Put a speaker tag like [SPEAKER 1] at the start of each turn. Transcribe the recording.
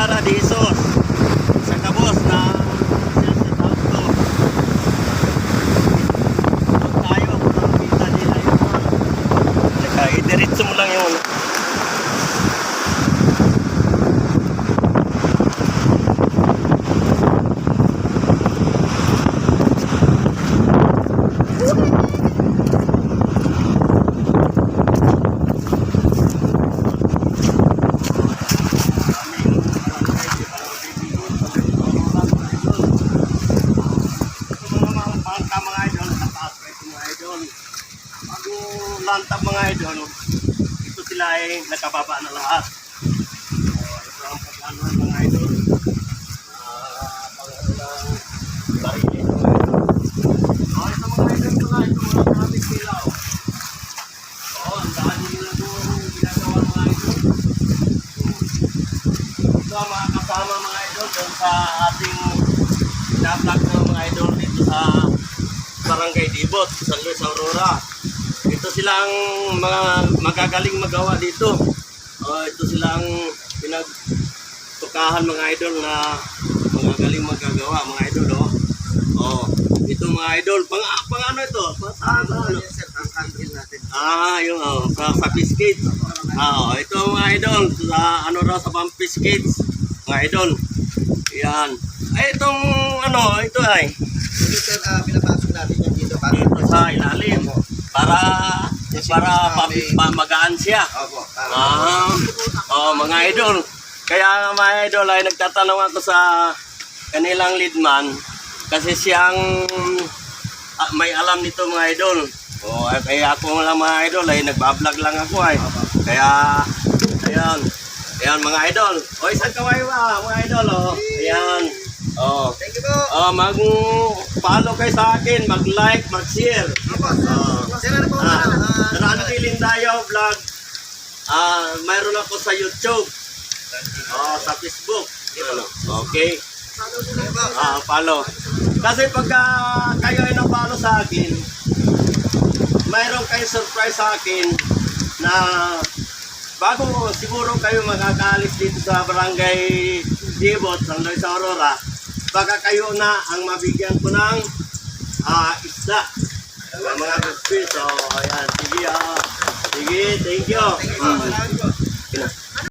[SPEAKER 1] Paradisos sa Cabos na shout out ko. Doon tayo, makikita nila yung idiretso mo lang yun. Lantab mga idol, ito sila ay nakababa na lahat. Ito ang pag-ano mga idol. Barili. Ito mga idol mga traffic sila. Ang daan nila doon ginagawa mga idol. Ito ang mga kasama mga idol doon sa ating na-vlog ng mga idol dito sa Barangay Dibot, San Luis Aurora. Ito silang mga magagaling magawa dito. Ito silang pinagtukahan mga idol na magagaling magagawa mga idol. Ito mga idol, pang ano ito? Pang ano? Yung sa biscuit. Ito mga idol, sa ano raw sa biscuit mga idol. Yan. Itong ano, ito ay
[SPEAKER 2] pinapasok natin yung dito
[SPEAKER 1] sa ilalim. Para magaan siya. Mga idol. Kaya mga idol ay nagtatanong ako sa kanilang leadman kasi siyang may alam nito mga idol. Kaya ako lang mga idol ay nagbablog lang ako ay. Kaya ayan mga idol. Isang kaway ba mga idol Ayan.
[SPEAKER 2] Thank you po.
[SPEAKER 1] Mag-follow kayo sa akin, mag-like, mag-share. Randy Lindayo vlog. Mayroon ako sa YouTube. Sa Facebook. Okay. Follow. Kasi pagka kayo ay na-follow sa akin, mayroon kayo surprise sa akin na bago siguro kayo makakaalis dito sa Barangay Dibot, San Luis Aurora, baka kayo na ang mabigyan ko ng isda. Mga gusto. Ayan, sige. Sige, thank you.